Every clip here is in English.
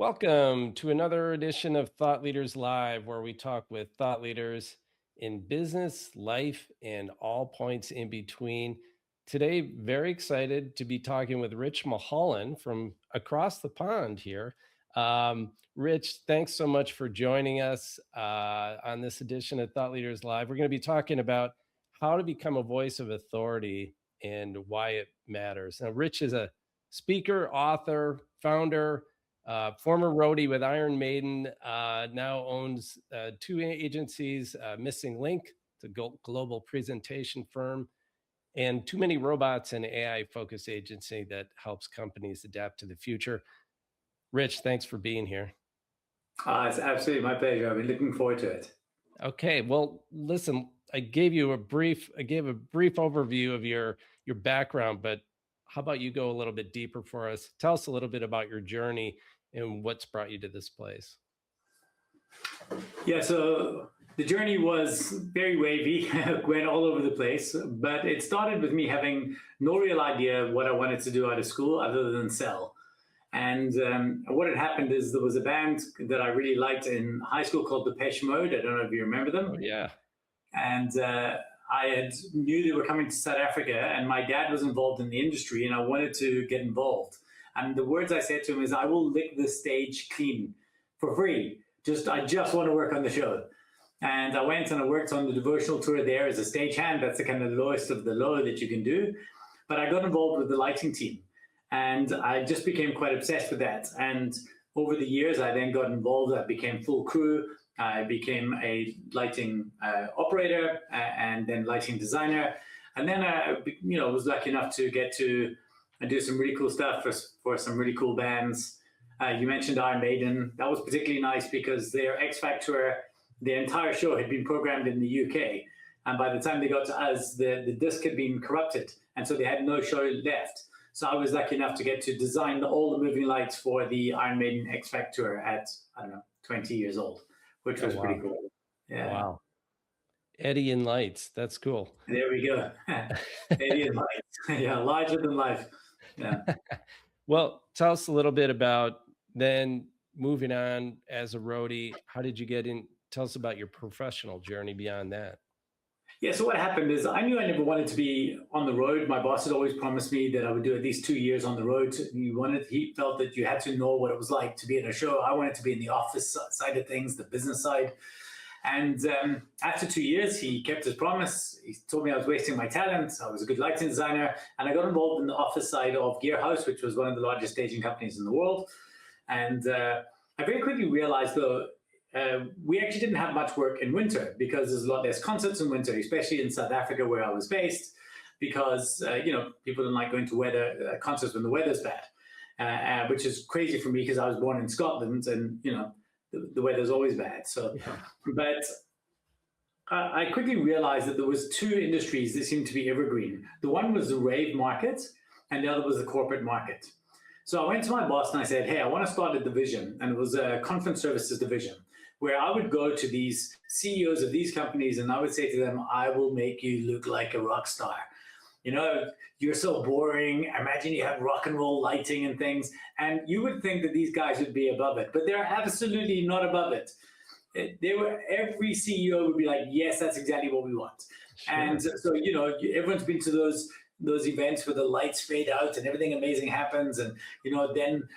Welcome to another edition of Thought Leaders Live, where we talk with thought leaders in business, life, and all points in between. Today, very excited to be talking with Rich Mulholland from across the pond here. Rich, thanks so much for joining us on this edition of Thought Leaders Live. We're going to be talking about how to become a voice of authority and why it matters. Now, Rich is a speaker, author, founder, former roadie with Iron Maiden, now owns two agencies, Missing Link, it's a global presentation firm, and Too Many Robots, an AI-focused agency that helps companies adapt to the future. Rich, thanks for being here. It's absolutely my pleasure. I've been looking forward to it. Okay, well, listen, I gave a brief overview of your background, but how about you go a little bit deeper for us? Tell us a little bit about your journey and what's brought you to this place. Yeah, so the journey was very wavy, went all over the place, but it started with me having no real idea what I wanted to do out of school other than sell. And what had happened is there was a band that I really liked in high school called Depeche Mode. I don't know if you remember them. Oh, yeah. And I knew they were coming to South Africa, and my dad was involved in the industry, and I wanted to get involved. And the words I said to him is, I will lick the stage clean for free. I just want to work on the show. And I went and I worked on the devotional tour there as a stagehand. That's the kind of lowest of the low that you can do. But I got involved with the lighting team. And I just became quite obsessed with that. And over the years, I then got involved. I became full crew. I became a lighting operator and then lighting designer. And then I was lucky enough to get to do some really cool stuff for some really cool bands. You mentioned Iron Maiden. That was particularly nice because their X Factor, the entire show had been programmed in the UK. And by the time they got to us, the disc had been corrupted. And so they had no show left. So I was lucky enough to get to design all the moving lights for the Iron Maiden X Factor at, 20 years old, which was pretty cool. Yeah. Wow. Eddie and lights. That's cool. There we go. Eddie and lights. Yeah, larger than life. Yeah. Well, tell us a little bit about then moving on as a roadie. How did you get in? Tell us about your professional journey beyond that. Yeah, so what happened is I knew I never wanted to be on the road. My boss had always promised me that I would do at least 2 years on the road. He felt that you had to know what it was like to be in a show. I wanted to be in the office side of things, the business side. And after 2 years, he kept his promise. He told me I was wasting my talent. I was a good lighting designer. And I got involved in the office side of Gearhouse, which was one of the largest staging companies in the world. And I very quickly realized, though, we actually didn't have much work in winter because there's a lot less concerts in winter, especially in South Africa where I was based, because people don't like going to concerts when the weather's bad, which is crazy for me because I was born in Scotland and the weather's always bad. So, yeah. But I quickly realized that there was two industries that seemed to be evergreen. The one was the rave market, and the other was the corporate market. So I went to my boss and I said, hey, I want to start a division. And it was a conference services division where I would go to these CEOs of these companies and I would say to them, I will make you look like a rock star. You're so boring. Imagine you have rock and roll lighting and things. And you would think that these guys would be above it, but they're absolutely not above it. Every CEO would be like, yes, that's exactly what we want. Sure. And so, everyone's been to those events where the lights fade out and everything amazing happens. And, then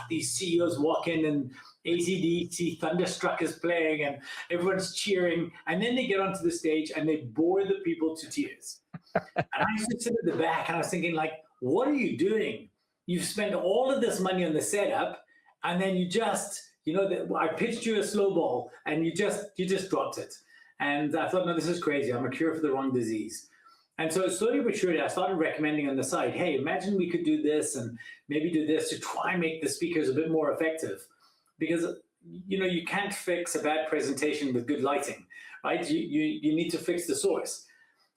these CEOs walk in and AC/DC Thunderstruck is playing and everyone's cheering. And then they get onto the stage and they bore the people to tears. And I used to sit at the back and I was thinking, like, what are you doing? You've spent all of this money on the setup and then you just, I pitched you a slow ball and you just dropped it. And I thought, no, this is crazy. I'm a cure for the wrong disease. And so slowly but surely, I started recommending on the side, hey, imagine we could do this and maybe do this to try and make the speakers a bit more effective. Because, you can't fix a bad presentation with good lighting, right? You need to fix the source.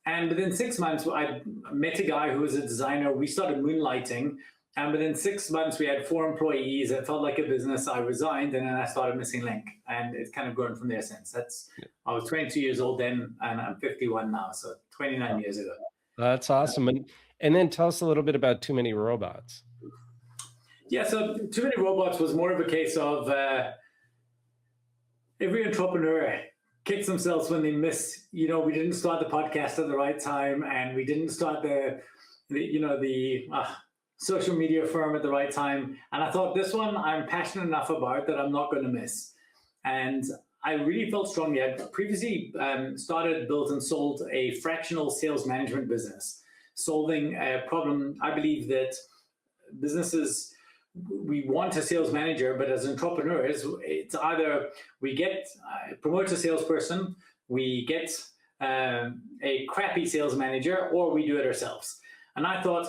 And within 6 months, I met a guy who was a designer. We started moonlighting. And within 6 months, we had 4 employees. It felt like a business. I resigned, and then I started Missing Link. And it's kind of grown from there since. I was 22 years old then, and I'm 51 now, so 29 years ago. That's awesome. And then tell us a little bit about Too Many Robots. Yeah, so Too Many Robots was more of a case of every entrepreneur kicks themselves when they miss. We didn't start the podcast at the right time, and we didn't start the social media firm at the right time. And I thought, this one I'm passionate enough about that I'm not going to miss. And I really felt strongly. I previously started, built, and sold a fractional sales management business, solving a problem. I believe that businesses, we want a sales manager, but as entrepreneurs, it's either we get promote a salesperson, we get a crappy sales manager, or we do it ourselves. And I thought,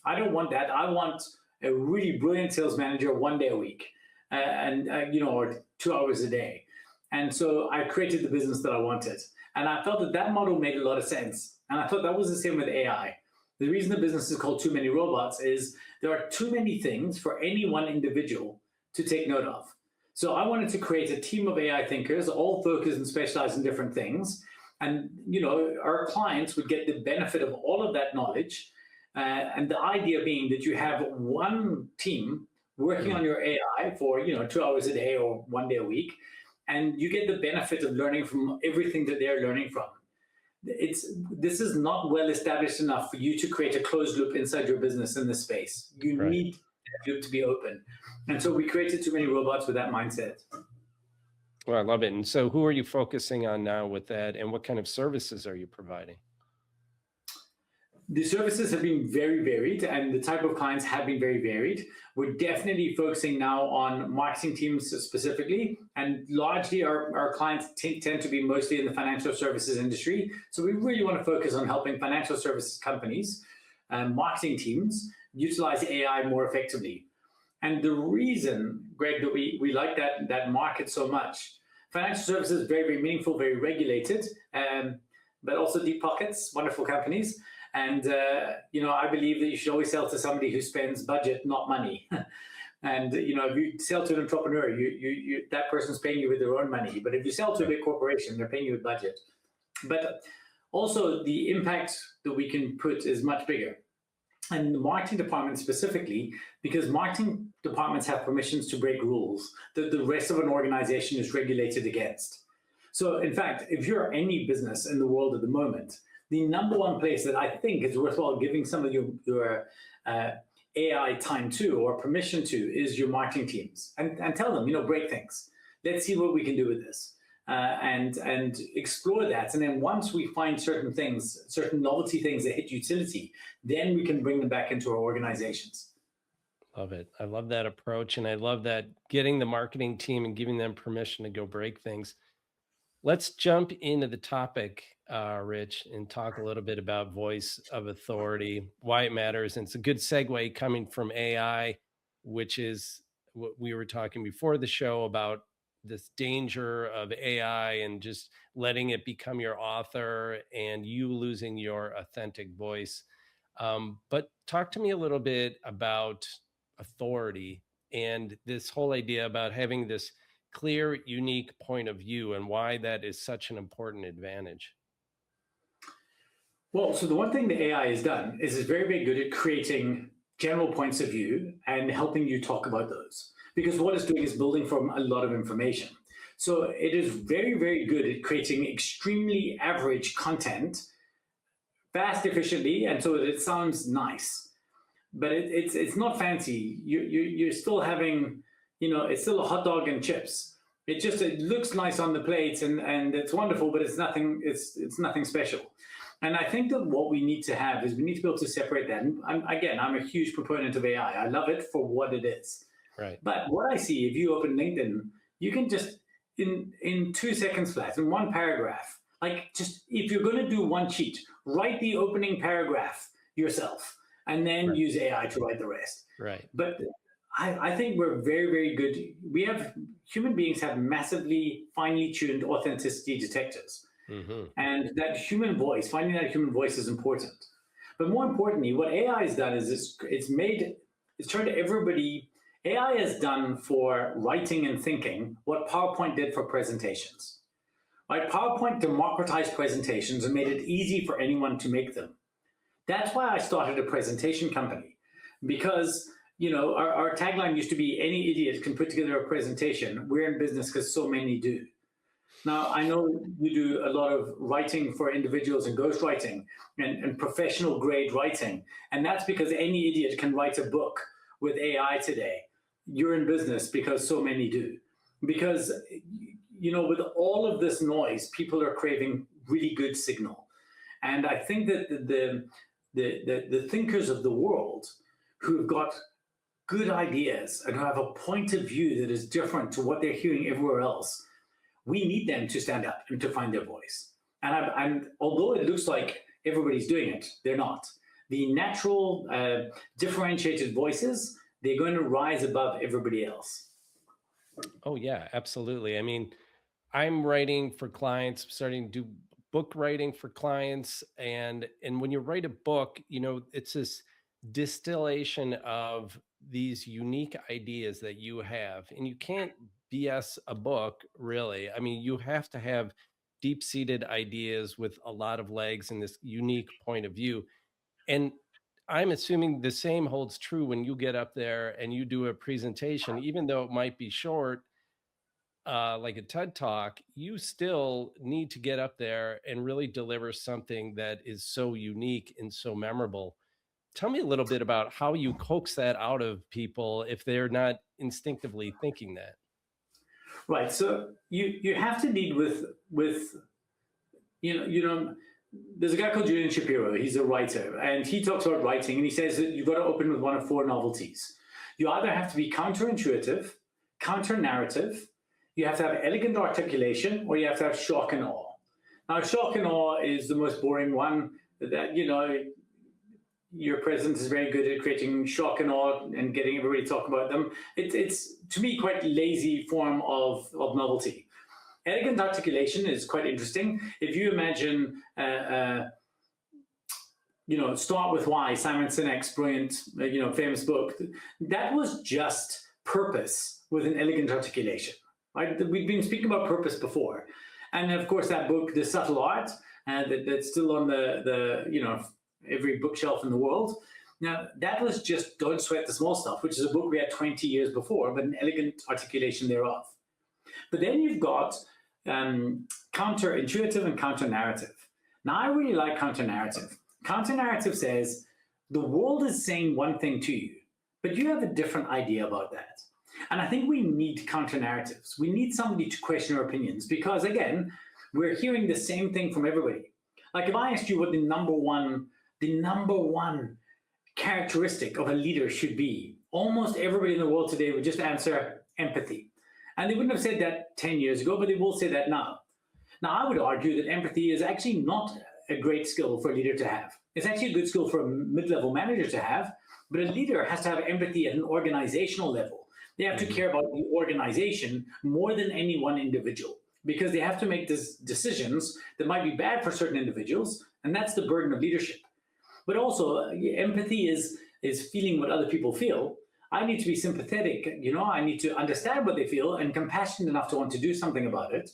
I don't want that. I want a really brilliant sales manager 1 day a week, or 2 hours a day. And so I created the business that I wanted. And I felt that that model made a lot of sense. And I thought that was the same with AI. The reason the business is called Too Many Robots is there are too many things for any one individual to take note of. So I wanted to create a team of AI thinkers, all focused and specialized in different things. And our clients would get the benefit of all of that knowledge. And the idea being that you have one team working on your AI for 2 hours a day or 1 day a week, and you get the benefit of learning from everything that they're learning from. This is not well established enough for you to create a closed loop inside your business in this space. You need that loop to be open. And so we created Too Many Robots with that mindset. Well, I love it. And so who are you focusing on now with that, and what kind of services are you providing? The services have been very varied, and the type of clients have been very varied. We're definitely focusing now on marketing teams specifically, and largely our clients tend to be mostly in the financial services industry. So we really want to focus on helping financial services companies and marketing teams utilize AI more effectively. And the reason, Greg, that we like that market so much, financial services is very, very meaningful, very regulated, but also deep pockets, wonderful companies. And, I believe that you should always sell to somebody who spends budget, not money. And, if you sell to an entrepreneur, that person's paying you with their own money. But if you sell to a big corporation, they're paying you with budget. But also the impact that we can put is much bigger. And the marketing department specifically, because marketing departments have permissions to break rules that the rest of an organization is regulated against. So in fact, if you're any business in the world at the moment, the number one place that I think is worthwhile giving some of your AI time to or permission to is your marketing teams, and tell them, break things. Let's see what we can do with this, and explore that. And then once we find certain things, certain novelty things that hit utility, then we can bring them back into our organizations. Love it. I love that approach, and I love that getting the marketing team and giving them permission to go break things. Let's jump into the topic, Rich, and talk a little bit about voice of authority, why it matters. And it's a good segue coming from AI, which is what we were talking before the show about, this danger of AI and just letting it become your author and you losing your authentic voice. But talk to me a little bit about authority and this whole idea about having this clear, unique point of view and why that is such an important advantage. Well, so the one thing the AI has done is it's very, very good at creating general points of view and helping you talk about those. Because what it's doing is building from a lot of information. So it is very, very good at creating extremely average content fast, efficiently, and so it sounds nice. But it's not fancy. You're still having, it's still a hot dog and chips. It looks nice on the plate and it's wonderful, but it's nothing special. And I think that what we need to have is we need to be able to separate that. And I'm a huge proponent of AI. I love it for what it is. Right. But what I see, if you open LinkedIn, you can just in 2 seconds flat, in one paragraph, if you're going to do one cheat, write the opening paragraph yourself and then use AI to write the rest. Right. But I think we're very, very good. Human beings have massively finely tuned authenticity detectors. Mm-hmm. And that human voice, finding that human voice is important. But more importantly, what AI has done is it's turned everybody, AI has done for writing and thinking what PowerPoint did for presentations. Right? PowerPoint democratized presentations and made it easy for anyone to make them. That's why I started a presentation company, because our tagline used to be any idiot can put together a presentation. We're in business because so many do. Now, I know you do a lot of writing for individuals and ghostwriting and professional grade writing. And that's because any idiot can write a book with AI today. You're in business because so many do. Because, with all of this noise, people are craving really good signal. And I think that the thinkers of the world who have got good ideas and who have a point of view that is different to what they're hearing everywhere else, we need them to stand up and to find their voice. And although it looks like everybody's doing it, they're not. The natural differentiated voices, they're going to rise above everybody else. Oh yeah, absolutely. I mean, I'm writing for clients, starting to do book writing for clients, and when you write a book, it's this distillation of these unique ideas that you have, and you can't BS a book, really. I mean, you have to have deep-seated ideas with a lot of legs and this unique point of view. And I'm assuming the same holds true when you get up there and you do a presentation, even though it might be short, like a TED talk, you still need to get up there and really deliver something that is so unique and so memorable. Tell me a little bit about how you coax that out of people if they're not instinctively thinking that. Right. So you have to lead with there's a guy called Julian Shapiro. He's a writer, and he talks about writing, and he says that you've got to open with one of four novelties. You either have to be counterintuitive, counter-narrative, you have to have elegant articulation, or you have to have shock and awe. Now, shock and awe is the most boring one. That your president is very good at creating shock and awe and getting everybody to talk about them. It's to me quite lazy form of novelty. Elegant articulation is quite interesting. If you imagine, Start With Why, Simon Sinek's brilliant, famous book, that was just purpose with an elegant articulation. Right? We've been speaking about purpose before, and of course that book, The Subtle Art, that's still on the every bookshelf in the world. Now that was just Don't Sweat the Small Stuff, which is a book we had 20 years before, but an elegant articulation thereof. But then you've got counterintuitive and counter-narrative. Now, I really like counter-narrative. Counter-narrative says the world is saying one thing to you, but you have a different idea about that. And I think we need counter-narratives. We need somebody to question our opinions because, again, we're hearing the same thing from everybody. Like if I asked you what the number one characteristic of a leader should be, almost everybody in the world today would just answer empathy. And they wouldn't have said that 10 years ago, but they will say that now. Now, I would argue that empathy is actually not a great skill for a leader to have. It's actually a good skill for a mid-level manager to have, but a leader has to have empathy at an organizational level. They have to care about the organization more than any one individual because they have to make decisions that might be bad for certain individuals, and that's the burden of leadership. But also, empathy is feeling what other people feel. I need to be sympathetic, I need to understand what they feel and compassionate enough to want to do something about it.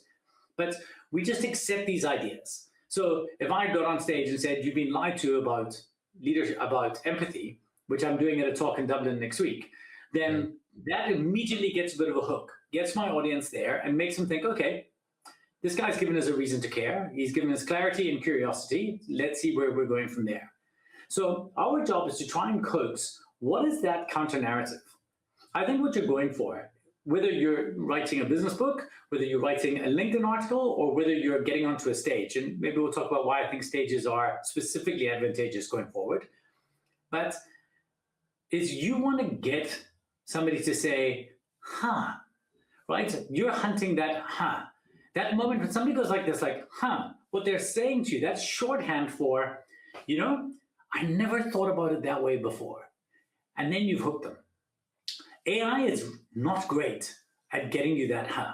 But we just accept these ideas. So if I got on stage and said, you've been lied to about leadership, about empathy, which I'm doing at a talk in Dublin next week, then that immediately gets a bit of a hook, gets my audience there and makes them think, okay, this guy's given us a reason to care. He's given us clarity and curiosity. Let's see where we're going from there. So our job is to try and coax what is that counter narrative. I think what you're going for, whether you're writing a business book, whether you're writing a LinkedIn article, or whether you're getting onto a stage, and maybe we'll talk about why I think stages are specifically advantageous going forward, but is you want to get somebody to say, huh, right? You're hunting that huh. That moment when somebody goes like this, like, huh, what they're saying to you, that's shorthand for, I never thought about it that way before. And then you've hooked them. AI is not great at getting you that huh.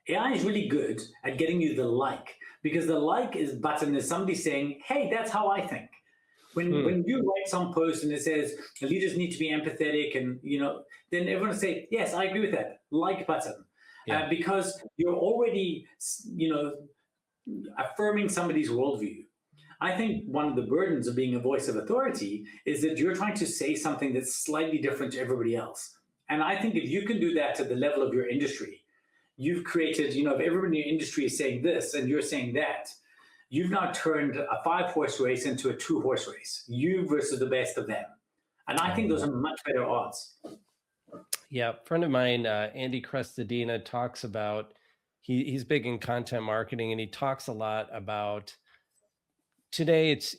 AI is really good at getting you the like, because the like button is somebody saying, hey, that's how I think. When you write some post and it says leaders need to be empathetic and, then everyone will say, yes, I agree with that, like button. Yeah. Because you're already, affirming somebody's worldview. I think one of the burdens of being a voice of authority is that you're trying to say something that's slightly different to everybody else. And I think if you can do that at the level of your industry, you've created, if everybody in your industry is saying this and you're saying that, you've now turned a 5-horse race into a 2-horse race, you versus the best of them. And I think those are much better odds. Yeah, a friend of mine, Andy Crestadina, talks about he's big in content marketing, and he talks a lot about today it's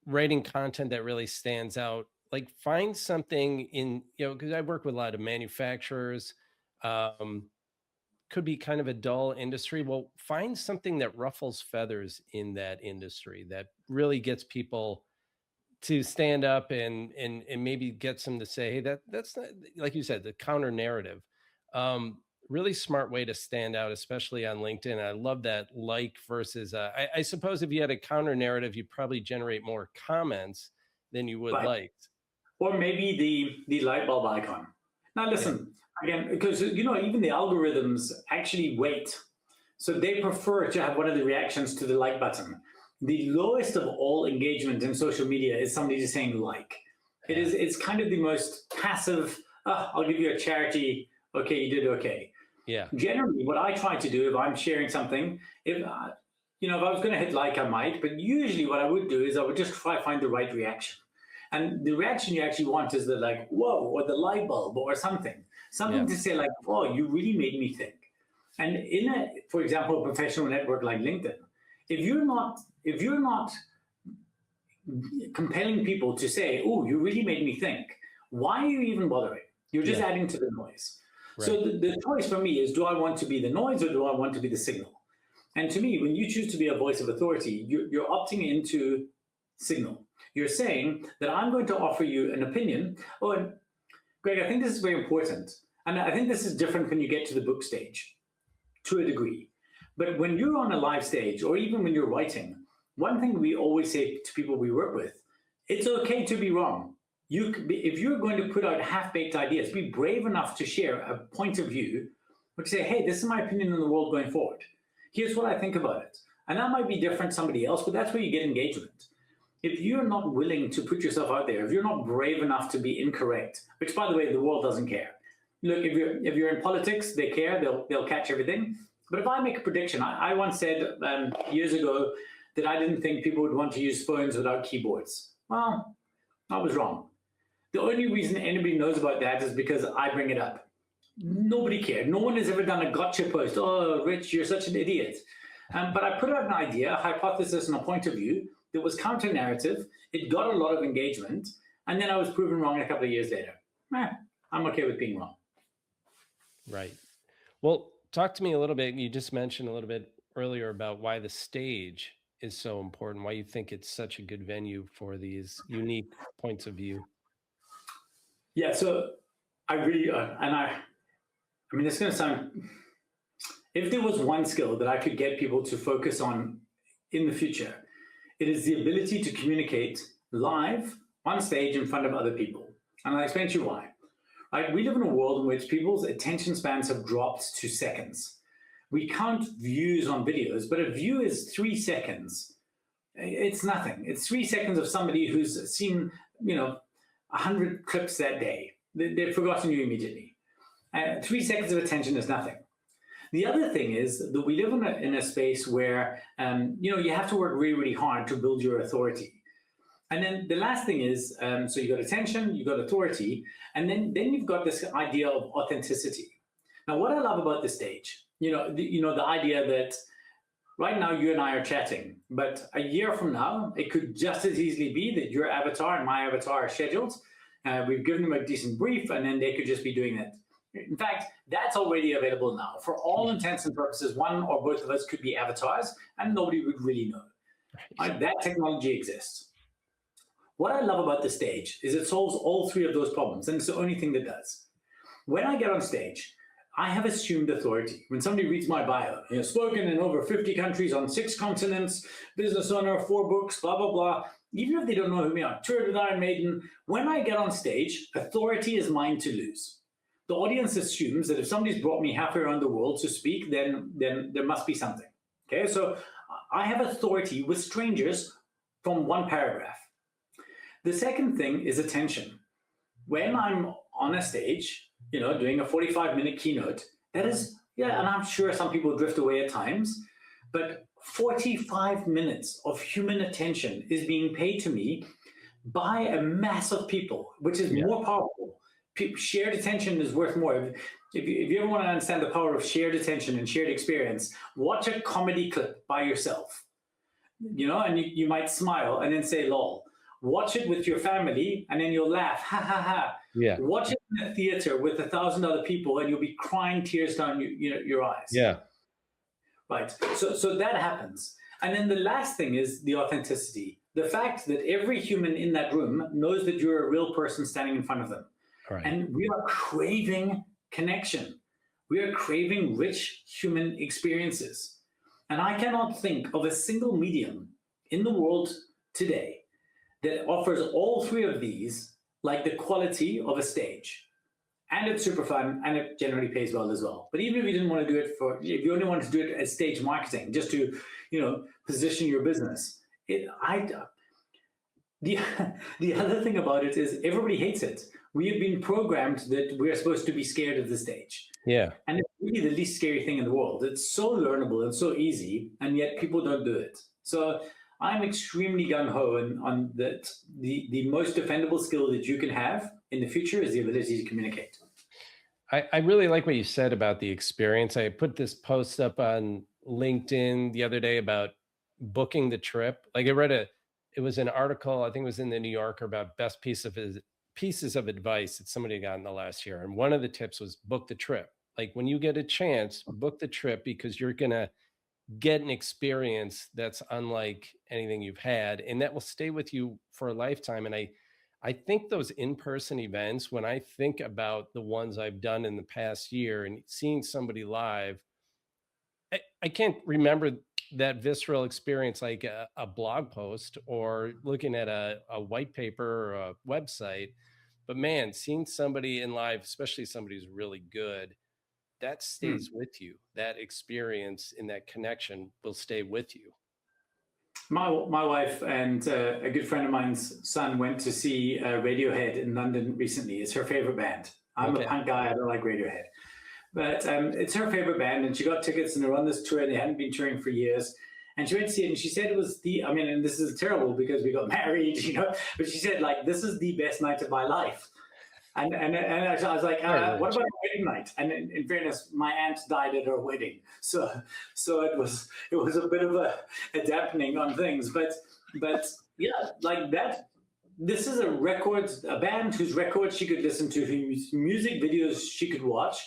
writing content that really stands out. Like find something in because I work with a lot of manufacturers. Could be kind of a dull industry. Well, find something that ruffles feathers in that industry that really gets people to stand up and maybe get some to say, hey, that's not, like you said, the counter narrative. Really smart way to stand out, especially on LinkedIn. I love that versus I suppose if you had a counter narrative, you'd probably generate more comments than you would Right. likes. Or maybe the light bulb icon. Now listen, again, because even the algorithms actually wait. So they prefer to have one of the reactions to the like button. The lowest of all engagement in social media is somebody just saying like. It's kind of the most passive, I'll give you a charity, okay, you did okay. Yeah. Generally, what I try to do if I'm sharing something, if I was going to hit like, I might, but usually what I would do is I would just try to find the right reaction. And the reaction you actually want is the like, whoa, or the light bulb or something to say like, oh, you really made me think. And for example, a professional network like LinkedIn, if you're not compelling people to say, oh, you really made me think, why are you even bothering? You're just adding to the noise. Right. So the choice for me is, do I want to be the noise or do I want to be the signal? And to me, when you choose to be a voice of authority, you're opting into signal. You're saying that I'm going to offer you an opinion. Oh, and Greg, I think this is very important. And I think this is different when you get to the book stage, to a degree. But when you're on a live stage, or even when you're writing, one thing we always say to people we work with, it's okay to be wrong. If you're going to put out half-baked ideas, be brave enough to share a point of view, or to say, hey, this is my opinion on the world going forward. Here's what I think about it. And that might be different to somebody else, but that's where you get engagement. If you're not willing to put yourself out there, if you're not brave enough to be incorrect, which by the way, the world doesn't care. Look, if you're in politics, they care, they'll catch everything. But if I make a prediction, I once said years ago that I didn't think people would want to use phones without keyboards. Well, I was wrong. The only reason anybody knows about that is because I bring it up. Nobody cared. No one has ever done a gotcha post. Oh, Rich, you're such an idiot. But I put out an idea, a hypothesis, and a point of view that was counter-narrative. It got a lot of engagement. And then I was proven wrong a couple of years later. I'm okay with being wrong. Right. Well, talk to me a little bit. You just mentioned a little bit earlier about why the stage is so important, why you think it's such a good venue for these unique points of view. Yeah, so I really, I mean, it's going to sound, if there was one skill that I could get people to focus on in the future, it is the ability to communicate live on stage in front of other people. And I'll explain to you why. Right? We live in a world in which people's attention spans have dropped to seconds. We count views on videos, but a view is 3 seconds. It's nothing. It's 3 seconds of somebody who's seen, 100 clips that day. They've forgotten you immediately. 3 seconds of attention is nothing. The other thing is that we live in a space where you have to work really, really hard to build your authority. And then the last thing is, so you got attention, you got authority, and then you've got this idea of authenticity. Now, what I love about the stage, the idea that right now you and I are chatting, but a year from now, it could just as easily be that your avatar and my avatar are scheduled. We've given them a decent brief, and then they could just be doing that. In fact, that's already available now. For all intents and purposes, one or both of us could be avatars, and nobody would really know. Right? That technology exists. What I love about the stage is it solves all 3 of those problems, and it's the only thing that does. When I get on stage, I have assumed authority. When somebody reads my bio, spoken in over 50 countries on 6 continents, business owner, 4 books, blah, blah, blah. Even if they don't know who me are, toured with Iron Maiden, when I get on stage, authority is mine to lose. The audience assumes that if somebody's brought me halfway around the world to speak, then there must be something. Okay, so I have authority with strangers from one paragraph. The second thing is attention. When I'm on a stage, doing a 45-minute keynote, that is, yeah, and I'm sure some people drift away at times, but 45 minutes of human attention is being paid to me by a mass of people, which is Yeah. more powerful. Shared attention is worth more. If you ever want to understand the power of shared attention and shared experience, watch a comedy clip by yourself, and you might smile and then say lol. Watch it with your family and then you'll laugh, ha ha ha. Yeah. Watch it in a theater with 1,000 other people and you'll be crying tears down your eyes. Yeah. Right. So that happens. And then the last thing is the authenticity. The fact that every human in that room knows that you're a real person standing in front of them. Right. And we are craving connection. We are craving rich human experiences. And I cannot think of a single medium in the world today that offers all three of these like the quality of a stage. And it's super fun and it generally pays well as well. But even if you didn't want to do it if you only wanted to do it as stage marketing, just to, position your business, the other thing about it is everybody hates it. We have been programmed that we're supposed to be scared of the stage. Yeah. And it's really the least scary thing in the world. It's so learnable and so easy, and yet people don't do it. So I'm extremely gung-ho on that. The most defendable skill that you can have in the future is the ability to communicate. I really like what you said about the experience. I put this post up on LinkedIn the other day about booking the trip. Like it was an article, I think it was in the New Yorker, about best pieces of advice that somebody got in the last year. And one of the tips was book the trip. Like when you get a chance, book the trip, because you're going to get an experience that's unlike anything you've had, and that will stay with you for a lifetime. And I think those in-person events, when I think about the ones I've done in the past year and seeing somebody live, I can't remember that visceral experience like a blog post or looking at a white paper or a website. But man, seeing somebody in live, especially somebody who's really good, that stays with you. That experience and that connection will stay with you. My wife and a good friend of mine's son went to see Radiohead in London recently. It's her favorite band. I'm a punk guy. I don't like Radiohead. But it's her favorite band, and she got tickets, and they're on this tour, and they hadn't been touring for years. And she went to see it, and she said it was and this is terrible because we got married, but she said, like, this is the best night of my life. And I was like, what about a wedding night? And in fairness, my aunt died at her wedding, so it was a bit of a dampening on things. But yeah, like that. This is a band whose records she could listen to, whose music videos she could watch,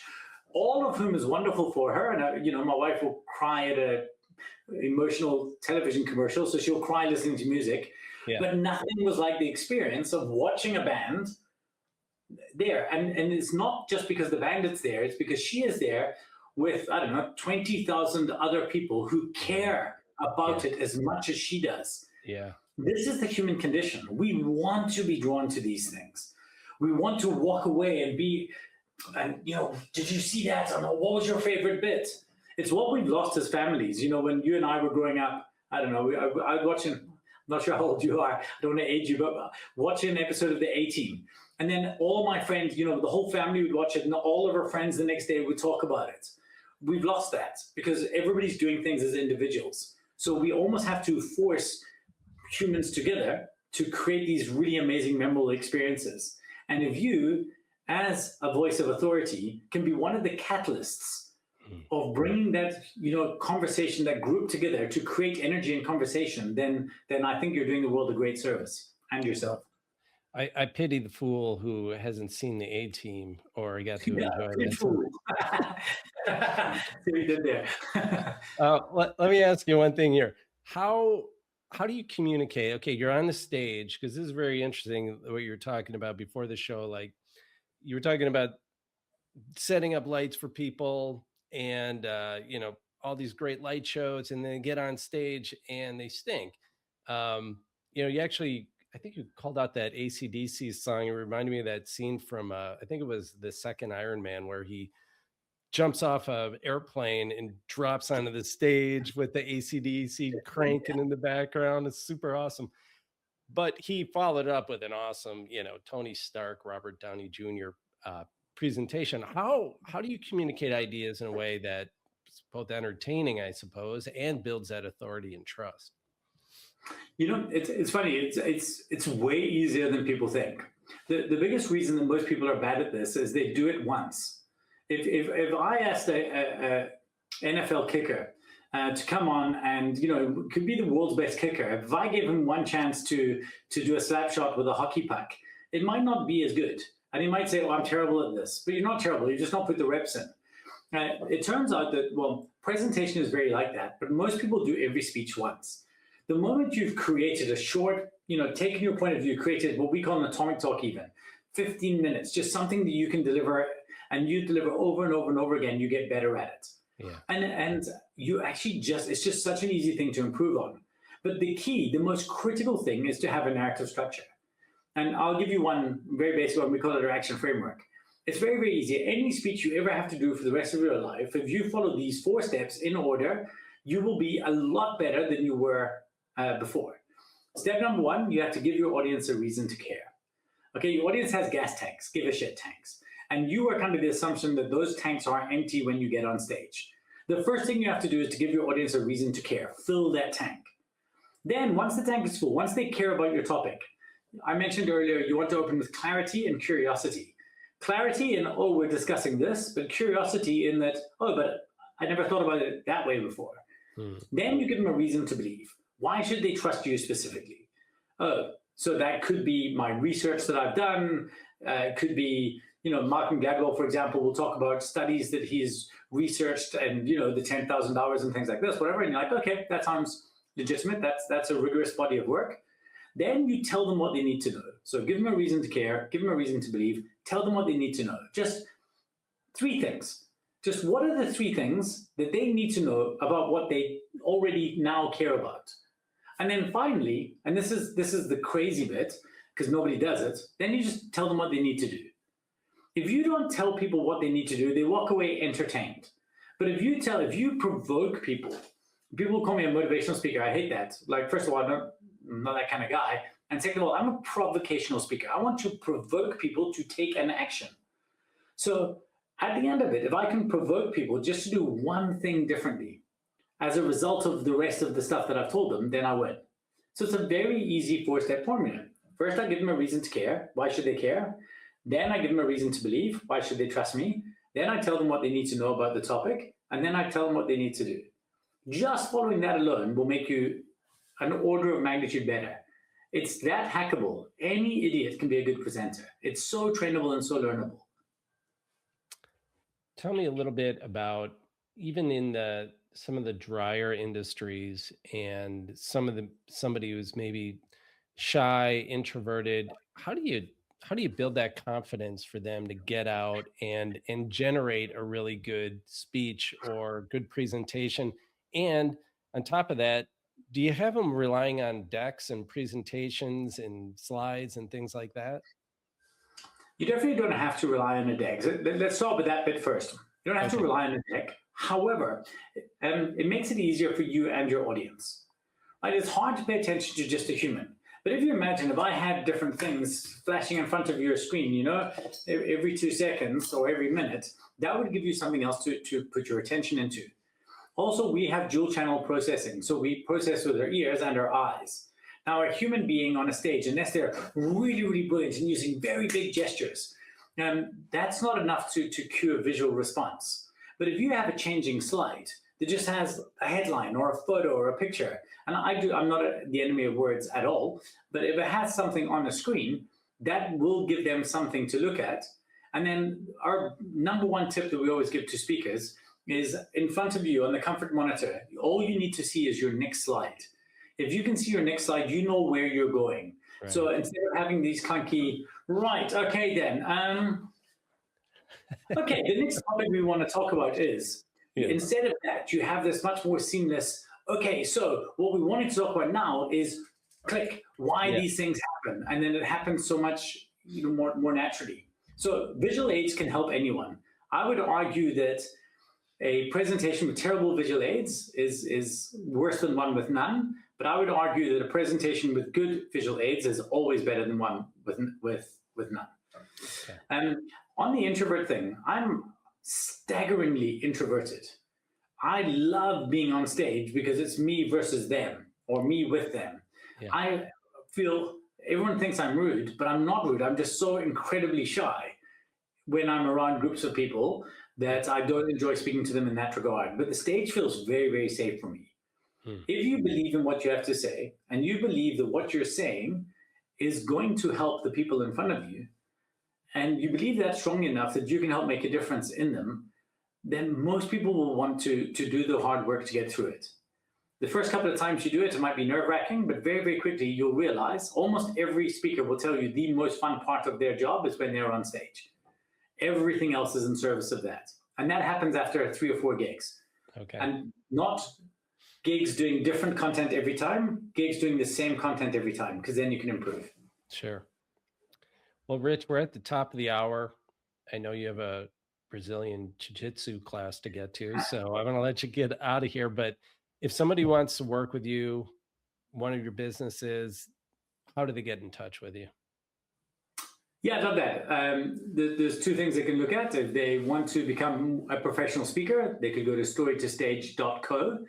all of whom is wonderful for her. And my wife will cry at a emotional television commercial, so she'll cry listening to music. Yeah. But nothing was like the experience of watching a band there. And it's not just because the bandit's there, it's because she is there with, 20,000 other people who care about it as much as she does. Yeah. This is the human condition. We want to be drawn to these things. We want to walk away and did you see that? What was your favorite bit? It's what we've lost as families. When you and I were growing up, I don't know, I was watching, I'm not sure how old you are, I don't want to age you, but watching an episode of The A-Team. And then all my friends, the whole family would watch it, and all of our friends the next day would talk about it. We've lost that because everybody's doing things as individuals. So we almost have to force humans together to create these really amazing, memorable experiences. And if you, as a voice of authority, can be one of the catalysts of bringing that, conversation, that group together to create energy and conversation, then I think you're doing the world a great service, and yourself. I pity the fool who hasn't seen the A-Team or got to enjoy that. See what you did there. Let me ask you one thing here. How do you communicate? Okay, you're on the stage, because this is very interesting what you were talking about before the show. Like, you were talking about setting up lights for people and all these great light shows, and then get on stage and they stink. You actually, I think you called out that AC/DC song. It reminded me of that scene from I think it was the second Iron Man, where he jumps off an airplane and drops onto the stage with the AC/DC cranking in the background. It's super awesome. But he followed up with an awesome, Tony Stark, Robert Downey Jr. Presentation. How do you communicate ideas in a way that's both entertaining, I suppose, and builds that authority and trust? It's funny. It's way easier than people think. The biggest reason that most people are bad at this is they do it once. If I asked a NFL kicker to come on and could be the world's best kicker, if I gave him one chance to do a slap shot with a hockey puck, it might not be as good, and he might say, "Oh, I'm terrible at this," but you're not terrible. You just not put the reps in. It turns out that presentation is very like that, but most people do every speech once. The moment you've created a short, taking your point of view, created what we call an atomic talk, even 15 minutes, just something that you can deliver, and you deliver over and over and over again, you get better at it. Yeah. And you actually it's just such an easy thing to improve on. But the most critical thing is to have a narrative structure. And I'll give you one very basic one. We call it our action framework. It's very, very easy. Any speech you ever have to do for the rest of your life, if you follow these 4 steps in order, you will be a lot better than you were before. Step number 1, you have to give your audience a reason to care. Okay, your audience has gas tanks, give a shit tanks. And you are under the assumption that those tanks are empty when you get on stage. The first thing you have to do is to give your audience a reason to care. Fill that tank. Then once the tank is full, once they care about your topic, I mentioned earlier, you want to open with clarity and curiosity. Clarity in, oh, we're discussing this, but curiosity in that, oh, but I never thought about it that way before. Then you give them a reason to believe. Why should they trust you specifically? Oh, so that could be my research that I've done. It could be, Malcolm Gladwell, for example, will talk about studies that he's researched and, the 10,000 hours and things like this, whatever. And you're like, okay, that sounds legitimate. That's a rigorous body of work. Then you tell them what they need to know. So give them a reason to care, give them a reason to believe, tell them what they need to know. Just 3 things. Just what are the 3 things that they need to know about what they already now care about? And then finally, and this is the crazy bit, because nobody does it, then you just tell them what they need to do. If you don't tell people what they need to do, they walk away entertained. But if you provoke people call me a motivational speaker. I hate that. Like, first of all, I'm not that kind of guy. And second of all, I'm a provocational speaker. I want to provoke people to take an action. So at the end of it, if I can provoke people just to do one thing differently as a result of the rest of the stuff that I've told them, then I win. So it's a very easy 4-step formula. First, I give them a reason to care. Why should they care? Then I give them a reason to believe. Why should they trust me? Then I tell them what they need to know about the topic. And then I tell them what they need to do. Just following that alone will make you an order of magnitude better. It's that hackable. Any idiot can be a good presenter. It's so trainable and so learnable. Tell me a little bit about, even in some of the drier industries and somebody who's maybe shy, introverted, how do you build that confidence for them to get out and generate a really good speech or good presentation? And on top of that, do you have them relying on decks and presentations and slides and things like that? You definitely don't have to rely on a deck. Let's start with that bit first. You don't have to rely on a deck. However, it makes it easier for you and your audience. Right? It's hard to pay attention to just a human. But if you imagine, if I had different things flashing in front of your screen, every 2 seconds or every minute, that would give you something else to put your attention into. Also, we have dual channel processing. So we process with our ears and our eyes. Now, a human being on a stage, unless they're really, really brilliant and using very big gestures, that's not enough to cue a visual response. But if you have a changing slide that just has a headline or a photo or a picture, and I'm not the enemy of words at all, but if it has something on the screen, that will give them something to look at. And then our number 1 tip that we always give to speakers is, in front of you on the comfort monitor, all you need to see is your next slide. If you can see your next slide, you know where you're going. Right. So instead of having these clunky, right, okay then, okay, the next topic we want to talk about is, instead of that, you have this much more seamless, okay, so what we wanted to talk about now is, click, why these things happen. And then it happens so much more naturally. So visual aids can help anyone. I would argue that a presentation with terrible visual aids is worse than one with none. But I would argue that a presentation with good visual aids is always better than one with none. Okay. And on the introvert thing, I'm staggeringly introverted. I love being on stage because it's me versus them or me with them. Yeah. I feel everyone thinks I'm rude, but I'm not rude. I'm just so incredibly shy when I'm around groups of people that I don't enjoy speaking to them in that regard. But the stage feels very, very safe for me. If you believe in what you have to say and you believe that what you're saying is going to help the people in front of you, and you believe that strongly enough that you can help make a difference in them, then most people will want to do the hard work to get through it. The first couple of times you do it, it might be nerve-wracking, but very, very quickly you'll realize almost every speaker will tell you the most fun part of their job is when they're on stage. Everything else is in service of that. And that happens after 3 or 4 gigs. Okay. And not gigs doing different content every time, gigs doing the same content every time, because then you can improve. Sure. Well, Rich, we're at the top of the hour. I know you have a Brazilian Jiu-Jitsu class to get to, so I'm going to let you get out of here. But if somebody wants to work with you, one of your businesses, how do they get in touch with you? Yeah, I love that. There's 2 things they can look at. If they want to become a professional speaker, they could go to storytostage.co.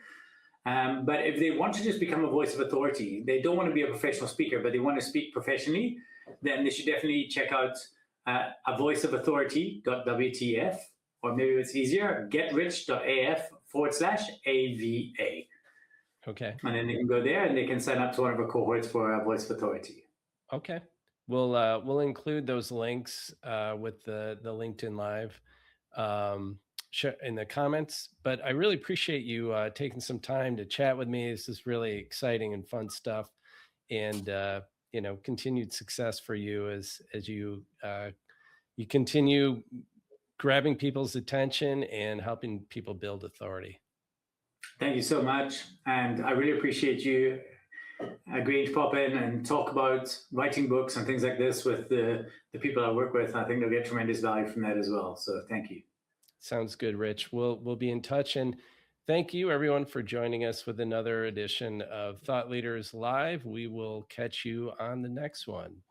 But if they want to just become a voice of authority, they don't want to be a professional speaker, but they want to speak professionally, then they should definitely check out a voiceofauthority.wtf, or maybe it's easier, getrich.af/AVA. Okay. And then they can go there and they can sign up to one of our cohorts for a voice of authority. Okay. We'll include those links with the LinkedIn Live in the comments. But I really appreciate you taking some time to chat with me. This is really exciting and fun stuff, and continued success for you as you continue grabbing people's attention and helping people build authority. Thank you so much, and I really appreciate you agreeing to pop in and talk about writing books and things like this with the people I work with. I think they'll get tremendous value from that as well. So thank you. Sounds good, Rich. We'll be in touch, and thank you everyone for joining us with another edition of Thought Leaders Live. We will catch you on the next one.